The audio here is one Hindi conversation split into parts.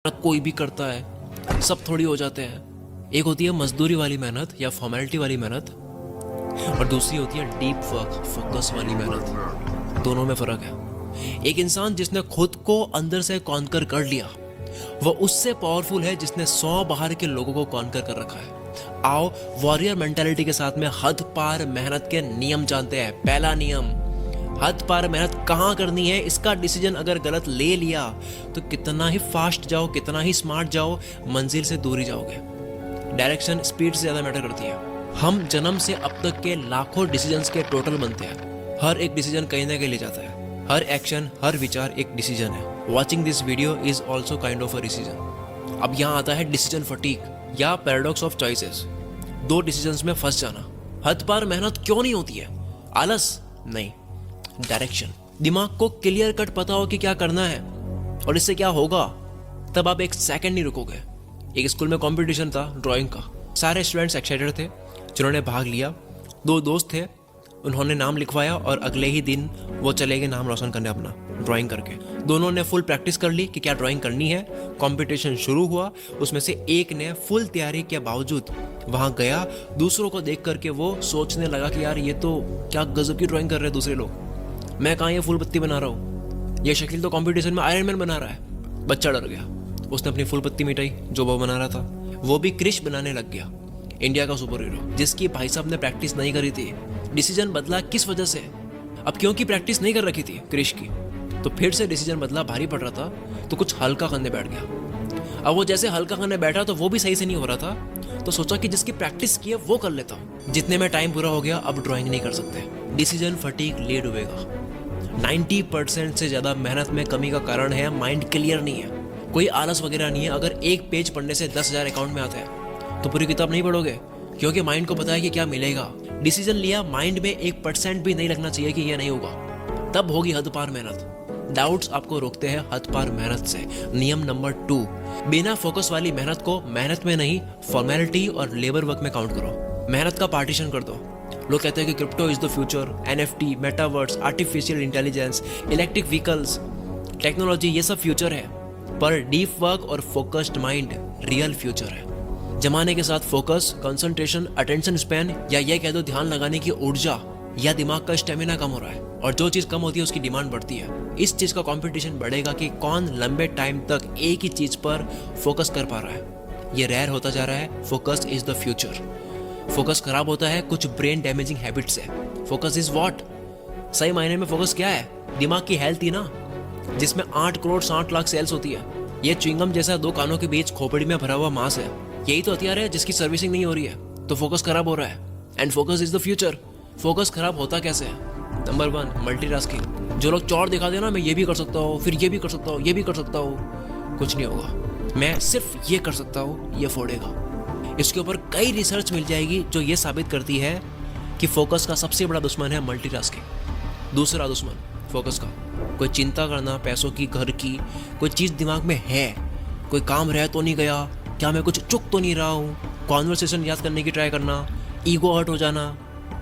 कोई भी करता है, सब थोड़ी हो जाते हैं। एक होती है मजदूरी वाली मेहनत या फॉर्मेलिटी वाली मेहनत, और दूसरी होती है डीप वर्क, फोकस वाली मेहनत। दोनों में फ़र्क है। एक इंसान जिसने खुद को अंदर से कॉन्कर कर लिया, वह उससे पावरफुल है जिसने 100 बाहर के लोगों को कॉन्कर कर रखा है। आओ वॉरियर मेंटालिटी के साथ में हद पार मेहनत के नियम जानते हैं। पहला नियम, हद पार मेहनत कहाँ करनी है, इसका डिसीजन अगर गलत ले लिया तो कितना ही फास्ट जाओ, कितना ही स्मार्ट जाओ, मंजिल से दूर ही जाओगे। डायरेक्शन स्पीड से ज़्यादा मैटर करती है। हम जन्म से अब तक के लाखों डिसीजंस के टोटल बनते हैं। हर एक डिसीजन कहीं ना कहीं ले जाता है। हर एक्शन, हर विचार एक डिसीजन है। Watching this video is also kind of a decision. अब यहाँ आता है डिसीजन फटीक या पैराडॉक्स ऑफ चॉइसेस। दो डिसीजंस में फंस जाना। हद पार मेहनत क्यों नहीं होती है? आलस नहीं, डायरेक्शन। दिमाग को क्लियर कट पता हो कि क्या करना है और इससे क्या होगा, तब आप एक सेकंड नहीं रुकोगे। एक स्कूल में कंपटीशन था ड्राइंग का। सारे स्टूडेंट्स एक्साइटेड थे जिन्होंने भाग लिया। दो दोस्त थे, उन्होंने नाम लिखवाया और अगले ही दिन वो चले गए नाम रोशन करने अपना ड्राइंग करके। दोनों ने फुल प्रैक्टिस कर ली कि क्या ड्राइंग करनी है। कंपटीशन शुरू हुआ। उसमें से एक ने फुल तैयारी के बावजूद वहाँ गया। दूसरों को देख करके वो सोचने लगा कि यार ये तो क्या गजब की ड्राइंग कर रहे हैं दूसरे लोग, मैं कहाँ ये फूल पत्ती बना रहा हूँ, ये शकील तो कंपटीशन में आयरन मैन बना रहा है। बच्चा डर गया, उसने अपनी फूल पत्ती मिटाई जो वो बना रहा था। वो भी क्रिश बनाने लग गया, इंडिया का सुपर हीरो, जिसकी भाई साहब ने प्रैक्टिस नहीं करी थी। डिसीजन बदला किस वजह से? अब क्योंकि प्रैक्टिस नहीं कर रखी थी क्रिश की, तो फिर से डिसीजन बदला। भारी पड़ रहा था तो कुछ हल्का करने बैठ गया। अब वो जैसे हल्का करने बैठा तो वो भी सही से नहीं हो रहा था, तो सोचा कि जिसकी प्रैक्टिस की है वो कर लेता हूँ। जितने में टाइम पूरा हो गया, अब ड्राइंग नहीं कर सकते। डिसीजन फटीक ले डूबेगा। 90% से ज़्यादा मेहनत में कमी का कारण है माइंड क्लियर नहीं है। कोई आलस वगैरह नहीं है। अगर एक पेज पढ़ने से 10,000 अकाउंट में आता है तो पूरी किताब नहीं पढ़ोगे, क्योंकि माइंड को पता है कि क्या मिलेगा। डिसीजन लिया, माइंड में 1% भी नहीं लगना चाहिए कि ये नहीं होगा, तब होगी हद पार मेहनत। डाउट्स आपको रोकते हैं हद पार मेहनत से। नियम नंबर 2, बिना फोकस वाली मेहनत को मेहनत में नहीं, फॉर्मेलिटी और लेबर वर्क में काउंट करो। मेहनत का पार्टीशन कर दो। लोग कहते हैं कि crypto is the future, NFT, metaverse, artificial intelligence, electric vehicles, technology, ये सब फ्यूचर है, पर डीप वर्क और फोकस्ड माइंड रियल फ्यूचर है। जमाने के साथ फोकस, कंसंट्रेशन, अटेंशन स्पैन, या ये कह दो ध्यान लगाने की ऊर्जा या दिमाग का स्टेमिना कम हो रहा है, और जो चीज़ कम होती है उसकी डिमांड बढ़ती है। इस चीज़ का कंपटीशन बढ़ेगा कि कौन लंबे टाइम तक एक ही चीज़ पर फोकस कर पा रहा है। ये रेयर होता जा रहा है। Focus is the future. Focus खराब होता है कुछ ब्रेन डैमेजिंग हैबिट से। Focus is what? सही मायने में फोकस क्या है? दिमाग की हेल्थ ही ना, जिसमें 8 करोड़ 60 लाख सेल्स होती है। ये च्युइंगम जैसा 2 कानों के बीच खोपड़ी में भरा हुआ मांस है। यही तो हथियार है जिसकी सर्विसिंग नहीं हो रही है, तो फोकस खराब हो रहा है। And focus is the future. Focus खराब होता कैसे है? Number 1, multitasking. जो लोग चौड़ दिखा देना, मैं ये भी कर सकता हूँ, फिर ये भी कर सकता हूँ, ये भी कर सकता हूँ, कुछ नहीं होगा। मैं सिर्फ ये कर सकता हूँ, ये फोड़ेगा। इसके ऊपर कई रिसर्च मिल जाएगी जो ये साबित करती है कि फोकस का सबसे बड़ा दुश्मन है मल्टीटास्किंग। दूसरा दुश्मन फोकस का, कोई चिंता करना, पैसों की, घर की, कोई चीज़ दिमाग में है, कोई काम रह तो नहीं गया, क्या मैं कुछ चुक तो नहीं रहा हूँ, कॉन्वर्सेशन याद करने की ट्राई करना, ईगो हर्ट हो जाना,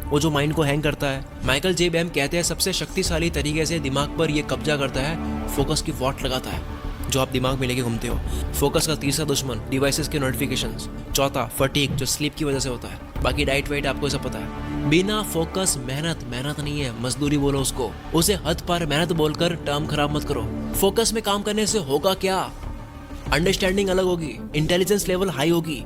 वो जो माइंड को हैंग करता है। माइकल जे बैम कहते हैं सबसे शक्तिशाली तरीके से दिमाग पर ये कब्जा करता है, फोकस की वॉट लगाता है जो आप दिमाग में लेके घूमते हो। फोकस का तीसरा दुश्मन डिवाइसेस के नोटिफिकेशंस। चौथा फटीग, जो स्लीप की वजह से होता है। बाकी डाइट वाइट आपको सब पता है। बिना फोकस मेहनत नहीं है, मजदूरी बोलो उसको। उसे हद पार मेहनत बोलकर टर्म खराब मत करो। फोकस में काम करने से होगा क्या? अंडरस्टैंडिंग अलग होगी, इंटेलिजेंस लेवल हाई होगी,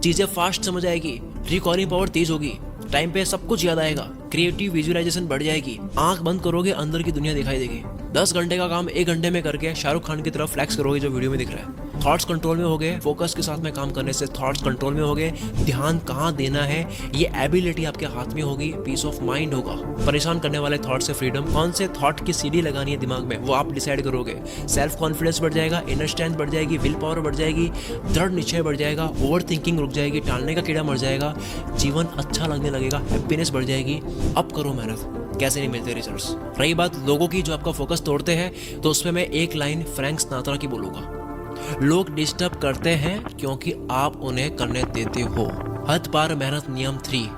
चीजें फास्ट समझ आएगी, रिकॉलिंग पावर तेज होगी, टाइम पे सब कुछ याद आएगा, क्रिएटिव विजुअलाइजेशन बढ़ जाएगी, आंख बंद करोगे अंदर की दुनिया दिखाई देगी। 10 घंटे का काम 1 घंटे में करके शाहरुख खान की तरफ फ्लैक्स करोगे जो वीडियो में दिख रहा है। थॉट्स कंट्रोल में हो गए। फोकस के साथ में काम करने से थॉट्स कंट्रोल में हो गए। ध्यान कहाँ देना है ये एबिलिटी आपके हाथ में होगी। पीस ऑफ माइंड होगा। परेशान करने वाले थॉट से फ्रीडम। कौन से थॉट की सीढ़ी लगानी है दिमाग में वो आप डिसाइड करोगे। सेल्फ कॉन्फिडेंस बढ़ जाएगा, इनर स्ट्रेंथ बढ़ जाएगी, विल पावर बढ़ जाएगी, दृढ़ निश्चय बढ़ जाएगा, ओवर थिंकिंग रुक जाएगी, टालने का कीड़ा मर जाएगा, जीवन अच्छा लगने लगेगा, हैप्पीनेस बढ़ जाएगी। अब करो मेहनत, कैसे नहीं मिलते रिजल्ट्स। रही बात लोगों की जो आपका फोकस तोड़ते हैं, तो उसमें मैं एक लाइन फ्रैंक सिनात्रा की बोलूंगा, लोग डिस्टर्ब करते हैं क्योंकि आप उन्हें करने देते हो। हद पार मेहनत नियम 3,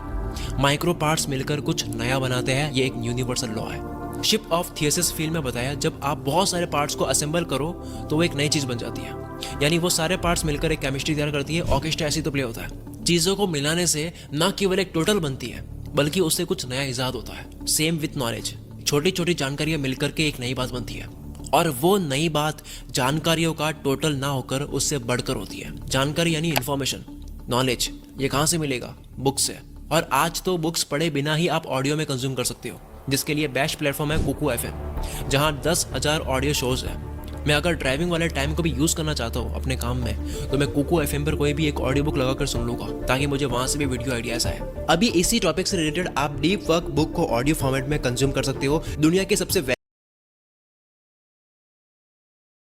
माइक्रो पार्ट्स मिलकर कुछ नया बनाते हैं। ये एक यूनिवर्सल लॉ है। शिप ऑफ थियसिस फील्ड में बताया जब आप बहुत सारे पार्ट्स को असेंबल करो तो वो एक नई चीज बन जाती है, यानी वो सारे पार्ट्स मिलकर एक केमिस्ट्री तैयार करती है। ऑर्केस्ट्रा ऐसी तो प्ले होता है। चीजों को मिलाने से न केवल एक टोटल बनती है बल्कि उससे कुछ नया इजाद होता है। सेम विथ नॉलेज, छोटी छोटी जानकारियां मिलकर के एक नई बात बनती है और वो नई बात जानकारियों का टोटल ना होकर उससे बढ़कर होती है। जानकारी यानी इंफॉर्मेशन, नॉलेज, ये कहाँ से मिलेगा? बुक से। और आज तो बुक्स पढ़े बिना ही आप ऑडियो में कंज्यूम कर सकते हो, जिसके लिए बेस्ट प्लेटफॉर्म है कुकू एफएम, जहां 10,000 ऑडियो शोज है। मैं अगर ड्राइविंग वाले टाइम को भी यूज करना चाहता हूँ अपने काम में तो मैं कुकू एफएम पर कोई भी एक ऑडियो बुक लगाकर सुन लूंगा ताकि मुझे वहां से भी वीडियो आइडियाज आए। अभी इसी टॉपिक से रिलेटेड आप डीप वर्क बुक को ऑडियो फॉर्मेट में कंज्यूम कर सकते हो। दुनिया के सबसे